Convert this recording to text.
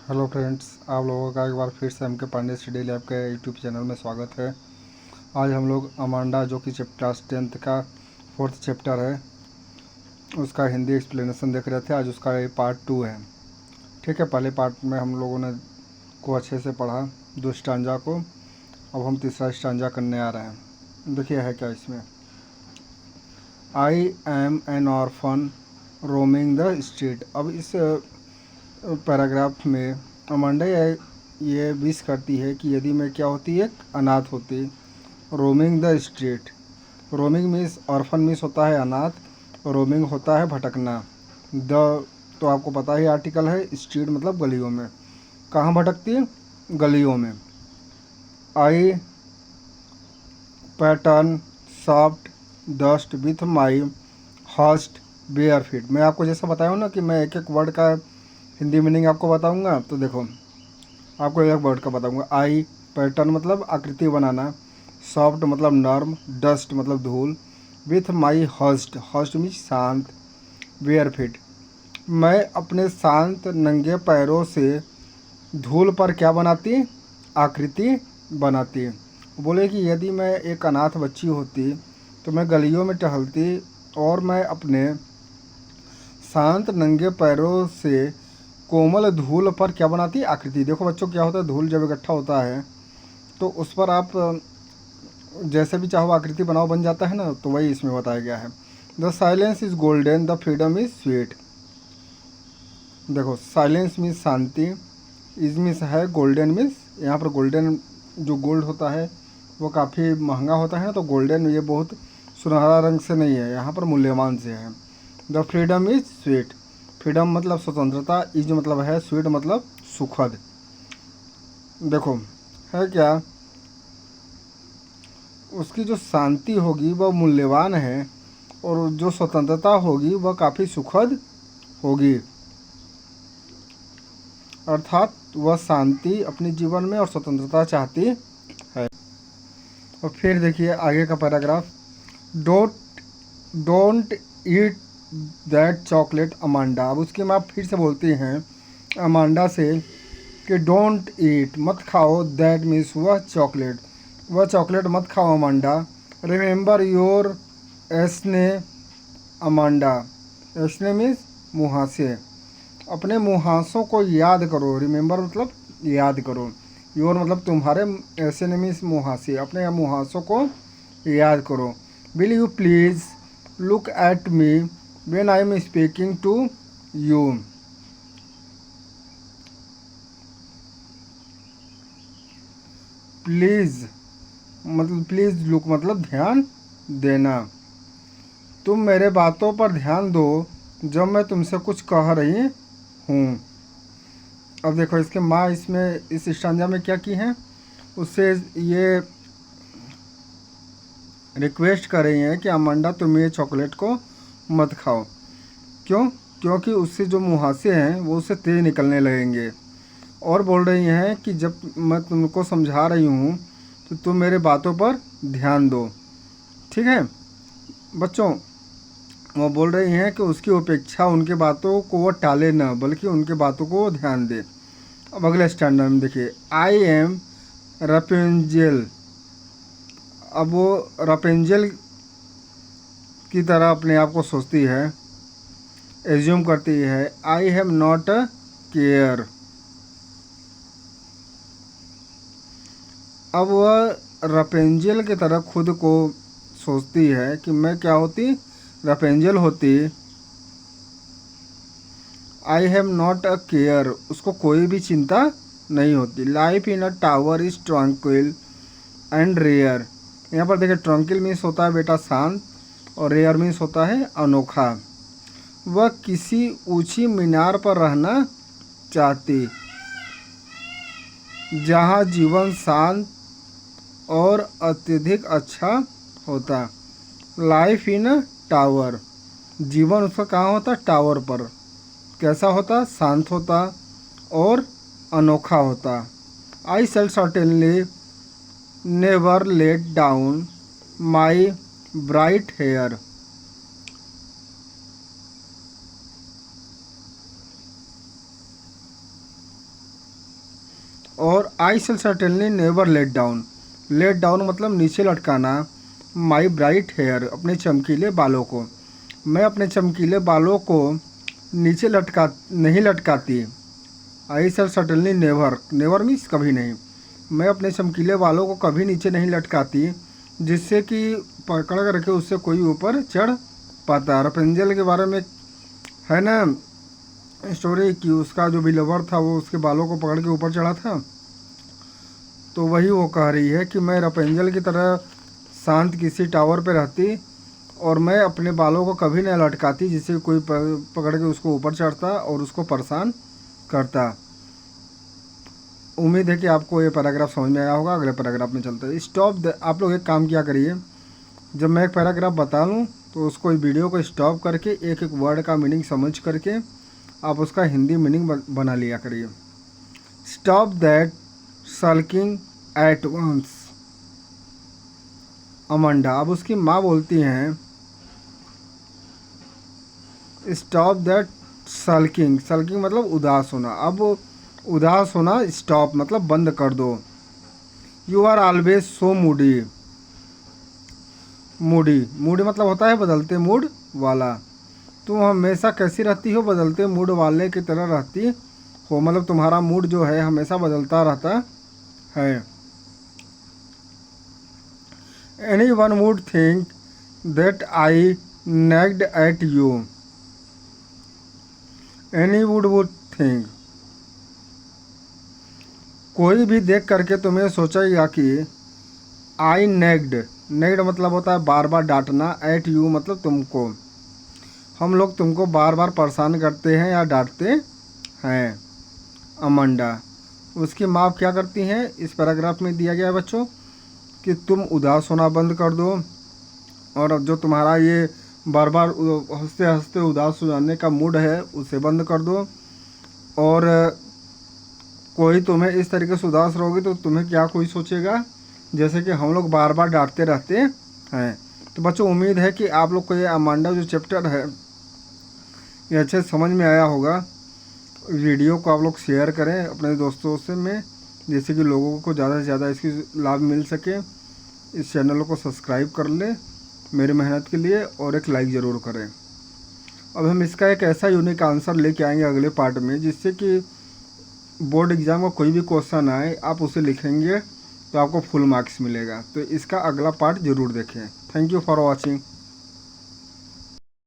Hello friends, आप लोगों का एक बार फिर से एम के पांडे स्टडी लैब के यूट्यूब चैनल में स्वागत है। आज हम लोग अमांडा जो कि क्लास 10th का 4th चैप्टर है उसका हिंदी एक्सप्लेनेशन देख रहे थे। आज उसका ये पार्ट 2 है। ठीक है, पहले पार्ट में हम लोगों ने को अच्छे से पढ़ा 2 स्टांजा को। अब हम तीसरा स्टांजा करने आ रहे हैं। देखिए है क्या इसमें। I am N orphan roaming the street. अब इस पैराग्राफ में अमांडा ये विश करती है कि यदि मैं क्या होती, एक अनाथ होती। Roaming the street. Roaming means orphan means होता है अनाथ, रोमिंग होता है भटकना। द तो आपको पता ही आर्टिकल है, स्ट्रीट मतलब गलियों में। कहाँ भटकती है? गलियों में। I pattern soft dust with my host bare feet. मैं आपको जैसा बताया ना कि मैं एक एक वर्ड का हिंदी मीनिंग आपको बताऊंगा। तो देखो, आपको एक वर्ड का बताऊंगा। आई पैटर्न मतलब आकृति बनाना, सॉफ्ट मतलब नर्म, डस्ट मतलब धूल, with my host, host means शांत, बेयर फीट मैं अपने शांत नंगे पैरों से धूल पर क्या बनाती? आकृति बनाती। बोले कि यदि मैं एक अनाथ बच्ची होती तो मैं गलियों में टहलती और मैं अपने शांत नंगे पैरों से कोमल धूल पर क्या बनाती? आकृति। देखो बच्चों, क्या होता है, धूल जब इकट्ठा होता है तो उस पर आप जैसे भी चाहो आकृति बनाओ, बन जाता है ना। तो वही इसमें बताया गया है। The silence is golden, the freedom is sweet. देखो, साइलेंस मीन्स शांति, इज मीन्स है, गोल्डन मीन्स यहाँ पर गोल्डन जो गोल्ड होता है वो काफ़ी महंगा होता है ना। तो गोल्डन ये बहुत सुनहरा रंग से नहीं है, यहाँ पर मूल्यवान से है। The freedom is sweet. Freedom मतलब स्वतंत्रता, इज मतलब है, स्वीट मतलब सुखद। देखो है क्या, उसकी जो शांति होगी वह मूल्यवान है और जो स्वतंत्रता होगी वह काफ़ी सुखद होगी। अर्थात वह शांति अपने जीवन में और स्वतंत्रता चाहती है। और फिर देखिए आगे का paragraph. Don't don't eat that chocolate Amanda. अब उसकी माँ फिर से बोलती हैं अमांडा से कि डोंट ईट, मत खाओ, दैट मीन्स वह चॉकलेट मत खाओ Amanda. Remember your acne Amanda. Acne means मुहासे। अपने मुहासों को याद करो। रिमेंबर मतलब याद करो। योर मतलब तुम्हारे, एस्ने मीन्स मुहासे। अपने मुहासों को याद करो। Will you please look at me when I am speaking to you. Please मतलब प्लीज़ लुक मतलब ध्यान देना। तुम मेरे बातों पर ध्यान दो जब मैं तुमसे कुछ कह रही हूँ। अब देखो इसके माँ इसमें इस स्टांजा में क्या की हैं, उससे ये रिक्वेस्ट कर रही हैं कि अमांडा तुम ये चॉकलेट को मत खाओ। क्यों? क्योंकि उससे जो मुहासे हैं वो उससे तेज निकलने लगेंगे। और बोल रही हैं कि जब मैं तुमको समझा रही हूँ तो तुम मेरे बातों पर ध्यान दो। ठीक है बच्चों, वो बोल रही हैं कि उसकी अपेक्षा उनके बातों को वो टाले ना, बल्कि उनके बातों को वो ध्यान दे। अब अगले स्टैंडर्ड में देखिए। I am Rapunzel. अब वो रपेंजल की तरह अपने आप को सोचती है, एज्यूम करती है। आई हैव नॉट अ केयर। अब वह रपेंजल की तरह खुद को सोचती है कि मैं क्या होती? रपेंजल होती। I have not a care, उसको कोई भी चिंता नहीं होती। Life in a tower is tranquil and rare. यहाँ पर देखिए, ट्रंक्विल मीन्स होता है बेटा शांत, और रेयर मीन्स होता है अनोखा। वह किसी ऊंची मीनार पर रहना चाहती जहाँ जीवन शांत और अत्यधिक अच्छा होता। लाइफ इन अ टावर, जीवन उसका कहाँ होता? टावर पर। कैसा होता? शांत होता और अनोखा होता। I shall certainly never let down my bright hair. और I shall certainly never let down. Let down मतलब नीचे लटकाना। माई ब्राइट हेयर, अपने चमकीले बालों को। मैं अपने चमकीले बालों को नीचे नहीं लटकाती। आई shall certainly never, never means कभी नहीं। मैं अपने चमकीले बालों को कभी नीचे नहीं लटकाती जिससे कि पकड़ कर रखे उससे कोई ऊपर चढ़ पाता। रपेंजल के बारे में है ना स्टोरी कि उसका जो बिलवर था वो उसके बालों को पकड़ के ऊपर चढ़ा था, तो वही वो कह रही है कि मैं रपेंजल की तरह शांत किसी टावर पे रहती और मैं अपने बालों को कभी नहीं लटकाती जिससे कोई पकड़ के उसको ऊपर चढ़ता और उसको परेशान करता। उम्मीद है कि आपको ये पैराग्राफ समझ में आया होगा। अगले पैराग्राफ में चलते हैं। स्टॉप आप लोग एक काम किया करिए, जब मैं एक पैराग्राफ बता लूँ तो उसको वीडियो को स्टॉप करके एक एक वर्ड का मीनिंग समझ करके आप उसका हिंदी मीनिंग बना लिया करिए। Stop that sulking at once. Amanda, अब उसकी माँ बोलती हैं स्टॉप दैट सल्किंग। सल्किंग मतलब उदास होना। अब उदास होना स्टॉप मतलब बंद कर दो। You are always so moody. Moody, moody मतलब होता है बदलते मूड वाला। तुम हमेशा कैसी रहती हो? बदलते मूड वाले की तरह रहती हो, मतलब तुम्हारा मूड जो है हमेशा बदलता रहता है। Anyone would think that I nagged at you. Any would think, कोई भी देख करके तुम्हें सोचेगा कि आई नेग्ड। नेग्ड मतलब होता है बार बार डांटना। एट यू मतलब तुमको। हम लोग तुमको बार बार परेशान करते हैं या डांटते हैं। अमांडा, उसकी माँ क्या करती हैं इस पैराग्राफ में दिया गया है बच्चों कि तुम उदास होना बंद कर दो और जो तुम्हारा ये बार बार हंसते हंसते उदास हो जाने का मूड है उसे बंद कर दो। और कोई तुम्हें इस तरीके से उदास रहोगे तो तुम्हें क्या कोई सोचेगा, जैसे कि हम लोग बार बार डांटते रहते हैं। तो बच्चों उम्मीद है कि आप लोग को ये अमांडा जो चैप्टर है ये अच्छे समझ में आया होगा। वीडियो को आप लोग शेयर करें अपने दोस्तों से में, जैसे कि लोगों को ज़्यादा से ज़्यादा इसकी लाभ मिल सके। इस चैनल को सब्सक्राइब कर लें मेरी मेहनत के लिए और एक लाइक ज़रूर करें। अब हम इसका एक ऐसा यूनिक आंसर लेके आएंगे अगले पार्ट में जिससे कि बोर्ड एग्ज़ाम का कोई भी क्वेश्चन आए आप उसे लिखेंगे तो आपको फुल मार्क्स मिलेगा। तो इसका अगला पार्ट ज़रूर देखें। Thank you for watching.